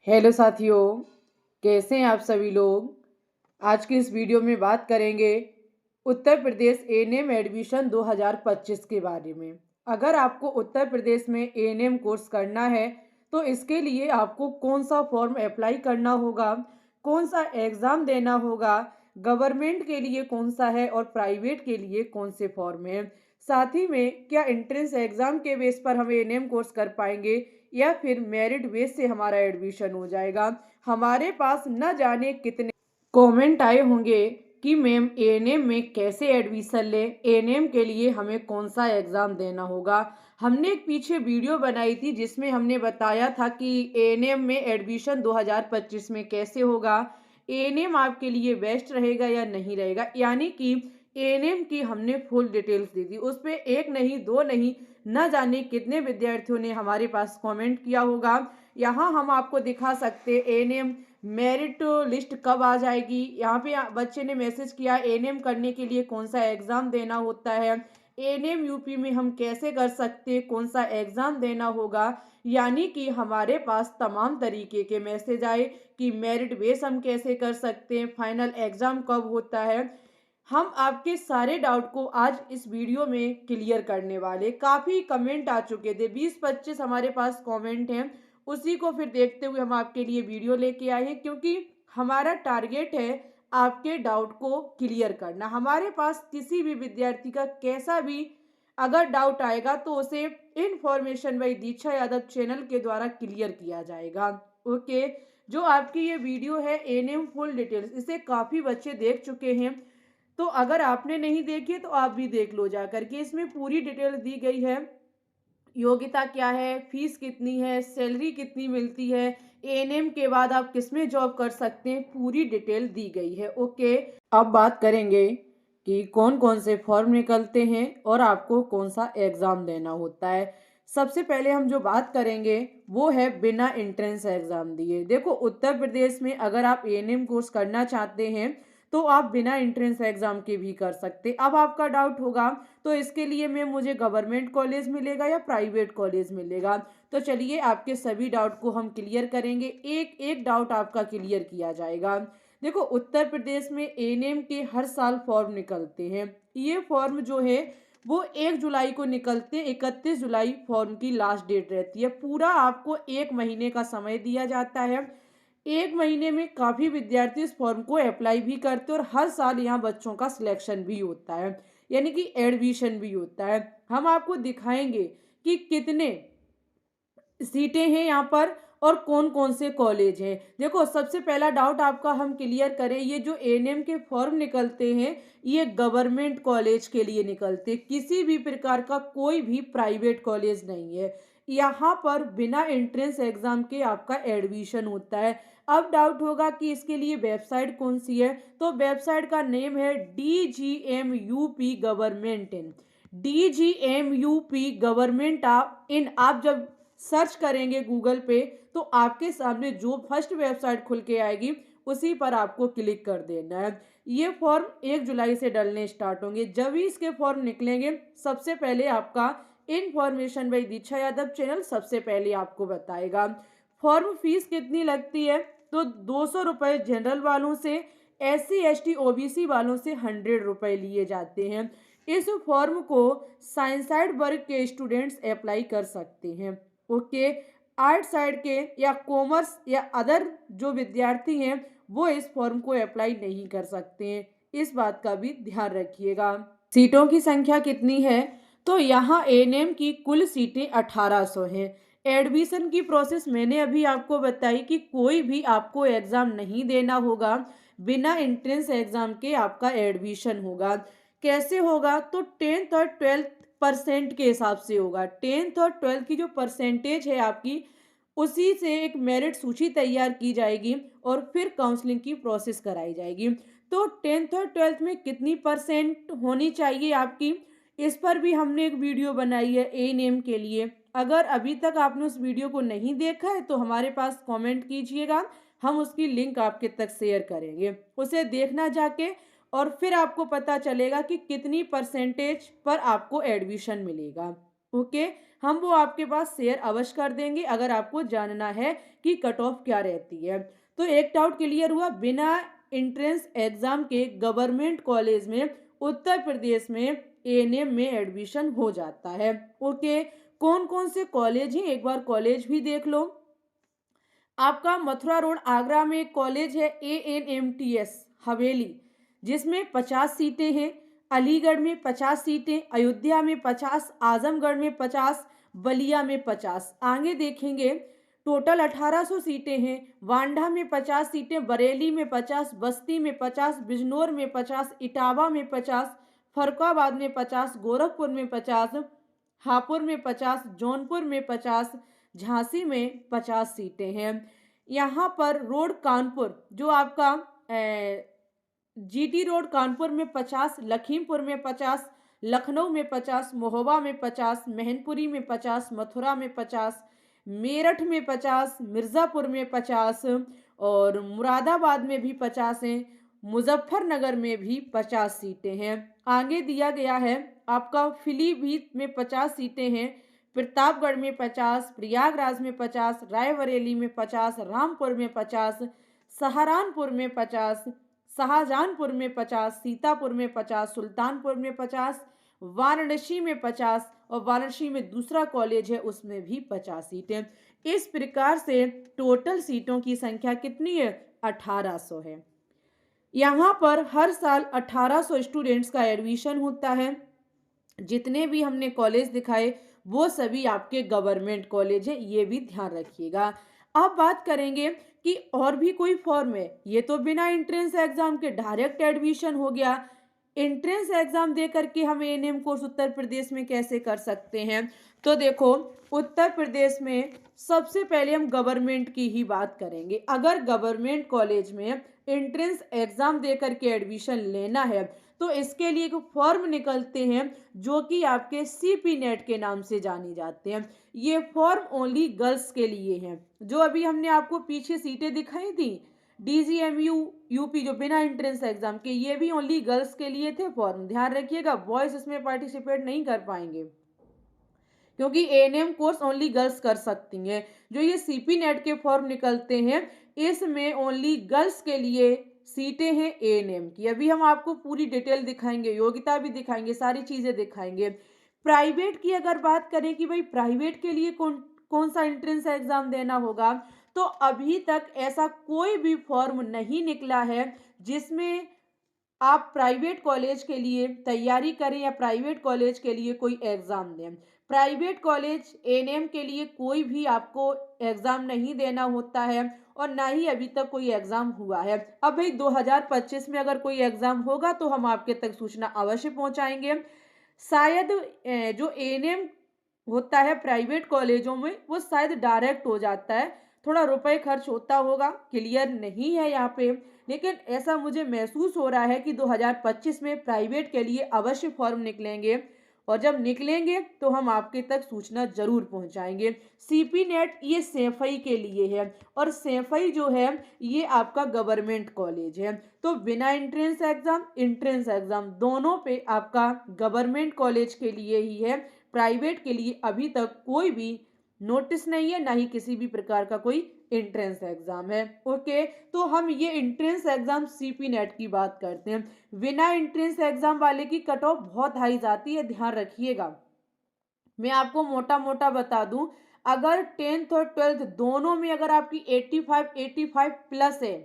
Hello साथियों, कैसे हैं आप सभी लोग। आज की इस वीडियो में बात करेंगे उत्तर प्रदेश एएनएम एडमिशन 2025 के बारे में। अगर आपको उत्तर प्रदेश में एएनएम कोर्स करना है तो इसके लिए आपको कौन सा फॉर्म अप्लाई करना होगा, कौन सा एग्ज़ाम देना होगा, गवर्नमेंट के लिए कौन सा है और प्राइवेट के लिए कौन से फॉर्म है। साथ ही में क्या एंट्रेंस एग्ज़ाम के बेस पर हम एएनएम कोर्स कर पाएंगे या फिर मेरिट बेस से हमारा एडमिशन हो जाएगा। हमारे पास न जाने कितने कमेंट आए होंगे कि मैम एएनएम में कैसे एडमिशन ले, एएनएम के लिए हमें कौन सा एग्ज़ाम देना होगा। हमने एक पीछे वीडियो बनाई थी जिसमें हमने बताया था कि एएनएम में एडमिशन 2025 में कैसे होगा, एएनएम आपके लिए बेस्ट रहेगा या नहीं रहेगा। यानी कि एएनएम की हमने फुल डिटेल्स दी थी। उस पर एक नहीं दो नहीं न जाने कितने विद्यार्थियों ने हमारे पास कमेंट किया होगा। यहाँ हम आपको दिखा सकते एएनएम मेरिट लिस्ट कब आ जाएगी। यहाँ पे बच्चे ने मैसेज किया एएनएम करने के लिए कौन सा एग्ज़ाम देना होता है, एएनएम यूपी में हम कैसे कर सकते, कौन सा एग्ज़ाम देना होगा। यानी कि हमारे पास तमाम तरीके के मैसेज आए कि मेरिट बेस हम कैसे कर सकते हैं, फाइनल एग्ज़ाम कब होता है। हम आपके सारे डाउट को आज इस वीडियो में क्लियर करने वाले। काफ़ी कमेंट आ चुके थे, 20-25 हमारे पास कमेंट हैं। उसी को फिर देखते हुए हम आपके लिए वीडियो लेके आए हैं, क्योंकि हमारा टारगेट है आपके डाउट को क्लियर करना। हमारे पास किसी भी विद्यार्थी का कैसा भी अगर डाउट आएगा तो उसे information by Diksha Yadav channel के द्वारा क्लियर किया जाएगा। ओके, जो आपकी ये वीडियो है एएनएम फुल डिटेल्स, इसे काफ़ी बच्चे देख चुके हैं। तो अगर आपने नहीं देखी तो आप भी देख लो जा करके। इसमें पूरी डिटेल दी गई है, योग्यता क्या है, फीस कितनी है, सैलरी कितनी मिलती है, एएनएम के बाद आप किसमें जॉब कर सकते हैं, पूरी डिटेल दी गई है। ओके, अब बात करेंगे कि कौन कौन से फॉर्म निकलते हैं और आपको कौन सा एग्ज़ाम देना होता है। सबसे पहले हम जो बात करेंगे वो है बिना एंट्रेंस एग्ज़ाम दिए। देखो, उत्तर प्रदेश में अगर आप एएनएम कोर्स करना चाहते हैं तो आप बिना एंट्रेंस एग्ज़ाम के भी कर सकते। अब आपका डाउट होगा तो इसके लिए मैं मुझे गवर्नमेंट कॉलेज मिलेगा या प्राइवेट कॉलेज मिलेगा। तो चलिए आपके सभी डाउट को हम क्लियर करेंगे, एक एक डाउट आपका क्लियर किया जाएगा। देखो, उत्तर प्रदेश में एएनएम के हर साल फॉर्म निकलते हैं। ये फॉर्म जो है वो 1 जुलाई को निकलते हैं, 31 जुलाई फॉर्म की लास्ट डेट रहती है। पूरा आपको 1 महीने का समय दिया जाता है। 1 महीने में काफ़ी विद्यार्थी इस फॉर्म को अप्लाई भी करते हैं और हर साल यहाँ बच्चों का सिलेक्शन भी होता है, यानी कि एडमिशन भी होता है। हम आपको दिखाएंगे कि कितने सीटें हैं यहाँ पर और कौन कौन से कॉलेज हैं। देखो, सबसे पहला डाउट आपका हम क्लियर करें, ये जो एएनएम के फॉर्म निकलते हैं ये गवर्नमेंट कॉलेज के लिए निकलते हैं, किसी भी प्रकार का कोई भी प्राइवेट कॉलेज नहीं है। यहाँ पर बिना एंट्रेंस एग्जाम के आपका एडमिशन होता है। अब डाउट होगा कि इसके लिए वेबसाइट कौन सी है, तो वेबसाइट का नेम है DGMUP government in. DGMUP government आप जब सर्च करेंगे गूगल पे तो आपके सामने जो फर्स्ट वेबसाइट खुल के आएगी उसी पर आपको क्लिक कर देना है। ये फॉर्म 1 जुलाई से डलने स्टार्ट होंगे। जब ही इसके फॉर्म निकलेंगे सबसे पहले आपका information by Diksha Yadav channel सबसे पहले आपको बताएगा। फॉर्म फीस कितनी लगती है, तो 200 रुपये जनरल वालों से, SC ST OBC वालों से 100 रुपये लिए जाते हैं। इस फॉर्म को साइंसाइड वर्ग के स्टूडेंट्स अप्लाई कर सकते हैं। ओके, आर्ट साइड के या कॉमर्स या अदर जो विद्यार्थी हैं वो इस फॉर्म को अप्लाई नहीं कर सकते हैं, इस बात का भी ध्यान रखिएगा। सीटों की संख्या कितनी है, तो यहाँ एएनएम की कुल सीटें 1800 हैं। एडमिशन की प्रोसेस मैंने अभी आपको बताई कि कोई भी आपको एग्ज़ाम नहीं देना होगा, बिना एंट्रेंस एग्ज़ाम के आपका एडमिशन होगा। कैसे होगा, तो 10th और 12% के हिसाब से होगा। 10th और 12th की जो परसेंटेज है आपकी, उसी से एक मेरिट सूची तैयार की जाएगी और फिर काउंसलिंग की प्रोसेस कराई जाएगी। तो 10th और 12th में कितनी परसेंट होनी चाहिए आपकी, इस पर भी हमने एक वीडियो बनाई है एएनएम के लिए। अगर अभी तक आपने उस वीडियो को नहीं देखा है तो हमारे पास कमेंट कीजिएगा, हम उसकी लिंक आपके तक शेयर करेंगे, उसे देखना जाके और फिर आपको पता चलेगा कि कितनी परसेंटेज पर आपको एडमिशन मिलेगा। ओके, हम वो आपके पास शेयर अवश्य कर देंगे अगर आपको जानना है कि कट ऑफ क्या रहती है। तो एक डाउट क्लियर हुआ, बिना एंट्रेंस एग्जाम के गवर्नमेंट कॉलेज में उत्तर प्रदेश में एएनएम में एडमिशन हो जाता है। ओके, कौन कौन से कॉलेज हैं एक बार कॉलेज भी देख लो। आपका मथुरा रोड आगरा में एक कॉलेज है ANMTS हवेली, जिसमें 50 सीटें हैं। अलीगढ़ में 50 सीटें, अयोध्या में 50, आजमगढ़ में 50, बलिया में 50। आगे देखेंगे टोटल 1800 सीटें हैं। वांडा में 50 सीटें, बरेली में 50, बस्ती में 50, बिजनौर में 50, इटावा में 50, फरुखाबाद में 50, गोरखपुर में 50, हापुड़ में 50, जौनपुर में 50, झांसी में 50 सीटें हैं। यहाँ पर रोड कानपुर जो आपका GT रोड कानपुर में 50, लखीमपुर में 50, लखनऊ में 50, महोबा में 50, मैनपुरी में 50, मथुरा में 50, मेरठ में 50, मिर्ज़ापुर में 50 और मुरादाबाद में भी 50 हैं। मुजफ्फरनगर में भी 50 सीटें हैं। आगे दिया गया है आपका पीलीभीत में 50 सीटें हैं, प्रतापगढ़ में 50, प्रयागराज में 50, रायबरेली में 50, रामपुर में 50, सहारनपुर में 50, शाहजहांपुर में 50, सीतापुर में 50, सुल्तानपुर में 50, वाराणसी में 50 और वाराणसी में दूसरा कॉलेज है उसमें भी 50 सीटें। इस प्रकार से टोटल सीटों की संख्या कितनी है? 1800 है। यहाँ पर हर साल 1800 स्टूडेंट्स का एडमिशन होता है। जितने भी हमने कॉलेज दिखाए वो सभी आपके गवर्नमेंट कॉलेज है, ये भी ध्यान रखिएगा। अब बात करेंगे कि और भी कोई फॉर्म है। ये तो बिना एंट्रेंस एग्जाम के डायरेक्ट एडमिशन हो गया। एंट्रेंस एग्जाम दे करके हम एएनएम कोर्स उत्तर प्रदेश में कैसे कर सकते हैं? तो देखो, उत्तर प्रदेश में सबसे पहले हम गवर्नमेंट की ही बात करेंगे। अगर गवर्नमेंट कॉलेज में एंट्रेंस एग्जाम दे करके एडमिशन लेना है तो इसके लिए एक फॉर्म निकलते हैं जो कि आपके CP नेट के नाम से जाने जाते हैं। ये फॉर्म ओनली गर्ल्स के लिए हैं। जो अभी हमने आपको पीछे सीटें दिखाई थी DGMU यूपी जो बिना एंट्रेंस एग्जाम के, ये भी ओनली गर्ल्स के लिए थे फॉर्म। ध्यान रखिएगा, बॉयज इसमें पार्टिसिपेट नहीं कर पाएंगे क्योंकि एएनएम कोर्स ओनली गर्ल्स कर सकती हैं। जो ये CP नेट के फॉर्म निकलते हैं इसमें ओनली गर्ल्स के लिए सीटें हैं एएनएम की। अभी हम आपको पूरी डिटेल दिखाएंगे, योग्यता भी दिखाएंगे, सारी चीजें दिखाएंगे। प्राइवेट की अगर बात करें कि भाई प्राइवेट के लिए कौन कौन सा एंट्रेंस एग्जाम देना होगा, तो अभी तक ऐसा कोई भी फॉर्म नहीं निकला है जिसमें आप प्राइवेट कॉलेज के लिए तैयारी करें या प्राइवेट कॉलेज के लिए कोई एग्जाम दें। प्राइवेट कॉलेज एएनएम के लिए कोई भी आपको एग्जाम नहीं देना होता है और ना ही अभी तक कोई एग्जाम हुआ है। अब भाई 2025 में अगर कोई एग्जाम होगा तो हम आपके तक सूचना अवश्य पहुंचाएंगे। शायद जो एएनएम होता है प्राइवेट कॉलेजों में वो शायद डायरेक्ट हो जाता है, थोड़ा रुपए खर्च होता होगा, क्लियर नहीं है यहाँ पे, लेकिन ऐसा मुझे महसूस हो रहा है कि 2025 में प्राइवेट के लिए अवश्य फॉर्म निकलेंगे और जब निकलेंगे तो हम आपके तक सूचना जरूर पहुंचाएंगे। CP नेट ये सैफई के लिए है और सैफई जो है ये आपका गवर्नमेंट कॉलेज है। तो बिना एंट्रेंस एग्जाम दोनों पे आपका गवर्नमेंट कॉलेज के लिए ही है। प्राइवेट के लिए अभी तक कोई भी नोटिस नहीं है, ना ही किसी भी प्रकार का कोई एंट्रेंस एग्जाम है। ओके, तो हम ये एंट्रेंस एग्जाम CP नेट की बात करते हैं। बिना एंट्रेंस एग्जाम वाले की कट ऑफ बहुत हाई जाती है, ध्यान रखिएगा। मैं आपको मोटा मोटा बता दूं, अगर 10th और 12th दोनों में अगर आपकी 85 प्लस है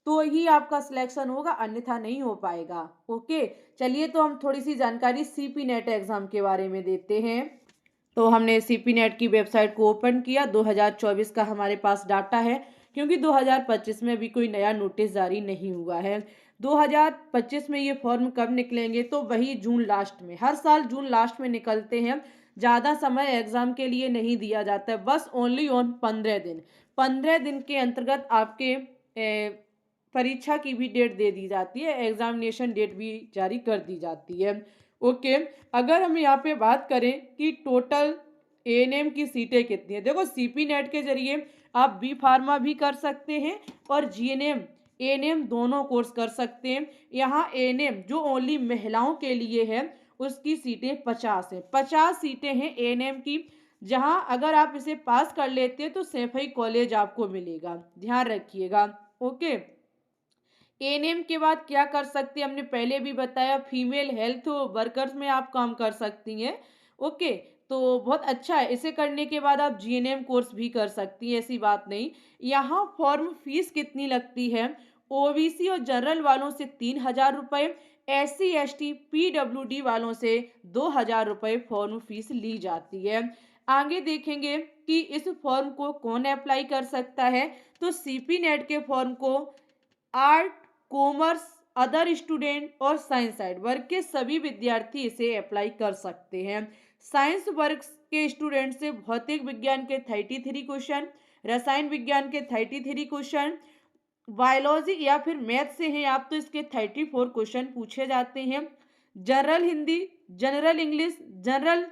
तो ही आपका सिलेक्शन होगा, अन्यथा नहीं हो पाएगा। ओके, चलिए तो हम थोड़ी सी जानकारी CP नेट एग्जाम के बारे में देते हैं। तो हमने CP नेट की वेबसाइट को ओपन किया। 2024 का हमारे पास डाटा है क्योंकि 2025 में भी कोई नया नोटिस जारी नहीं हुआ है। 2025 में ये फॉर्म कब निकलेंगे? तो वही जून लास्ट में, हर साल जून लास्ट में निकलते हैं। ज़्यादा समय एग्जाम के लिए नहीं दिया जाता है, बस ओनली ऑन 15 दिन के अंतर्गत आपके परीक्षा की भी डेट दे दी जाती है, एग्जामिनेशन डेट भी जारी कर दी जाती है। ओके, अगर हम यहाँ पे बात करें कि टोटल एएनएम की सीटें कितनी है, देखो CP नेट के जरिए आप B फार्मा भी कर सकते हैं और GNM एएनएम दोनों कोर्स कर सकते हैं। यहाँ एएनएम जो ओनली महिलाओं के लिए है उसकी सीटें 50 हैं, 50 सीटें हैं एएनएम की। जहां अगर आप इसे पास कर लेते हैं तो सैफई कॉलेज आपको मिलेगा, ध्यान रखिएगा। ओके, एएनएम के बाद क्या कर सकते हैं, हमने पहले भी बताया, फीमेल हेल्थ वर्कर्स में आप काम कर सकती हैं। ओके, तो बहुत अच्छा है, इसे करने के बाद आप जीएनएम कोर्स भी कर सकती हैं, ऐसी बात नहीं। यहाँ फॉर्म फीस कितनी लगती है, ओबीसी और जनरल वालों से 3,000 रुपये, SC ST PWD वालों से 2,000 रुपये फॉर्म फीस ली जाती है। आगे देखेंगे कि इस फॉर्म को कौन अप्लाई कर सकता है, तो सीपी नेट के फॉर्म को आर्ट, कॉमर्स, अदर स्टूडेंट और साइंस साइड वर्ग के सभी विद्यार्थी इसे अप्लाई कर सकते हैं। साइंस वर्ग के स्टूडेंट से भौतिक विज्ञान के 33 क्वेश्चन, रसायन विज्ञान के 33 क्वेश्चन, बायोलॉजी या फिर मैथ से हैं आप तो इसके 34 क्वेश्चन पूछे जाते हैं। General Hindi, general English, general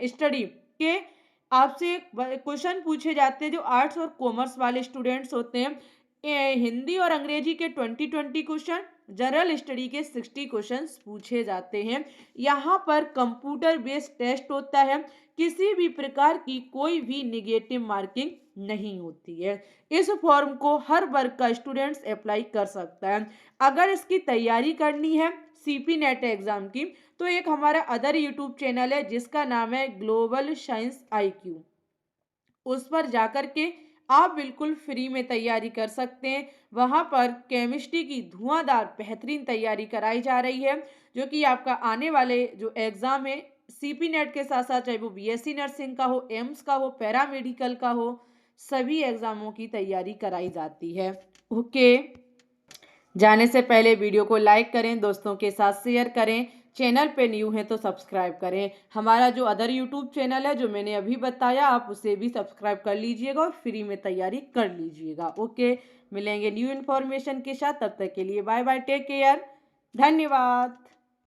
study के आपसे क्वेश्चन पूछे जाते हैं जो आर्ट्स और कॉमर्स वाले स्टूडेंट्स होते हैं। हिंदी और अंग्रेजी के 20 क्वेश्चन, जनरल स्टडी के 60 क्वेश्चंस पूछे जाते हैं। यहाँ पर कंप्यूटर बेस्ड टेस्ट होता है, किसी भी प्रकार की कोई भी निगेटिव मार्किंग नहीं होती है। इस फॉर्म को हर वर्ग का स्टूडेंट्स अप्लाई कर सकता है। अगर इसकी तैयारी करनी है सीपी नेट एग्जाम की, तो एक हमारा अदर यूट्यूब चैनल है जिसका नाम है ग्लोबल साइंस IQ, उस पर जाकर के आप बिल्कुल फ्री में तैयारी कर सकते हैं। वहाँ पर केमिस्ट्री की धुआंधार बेहतरीन तैयारी कराई जा रही है, जो कि आपका आने वाले जो एग्ज़ाम है सीपी नेट के साथ साथ, चाहे वो बीएससी नर्सिंग का हो, एम्स का हो, पैरामेडिकल का हो, सभी एग्ज़ामों की तैयारी कराई जाती है। ओके, जाने से पहले वीडियो को लाइक करें, दोस्तों के साथ शेयर करें, चैनल पे न्यू हैं तो सब्सक्राइब करें। हमारा जो अदर यूट्यूब चैनल है जो मैंने अभी बताया, आप उसे भी सब्सक्राइब कर लीजिएगा और फ्री में तैयारी कर लीजिएगा। ओके, मिलेंगे न्यू इन्फॉर्मेशन के साथ, तब तक के लिए बाय बाय, टेक केयर, धन्यवाद।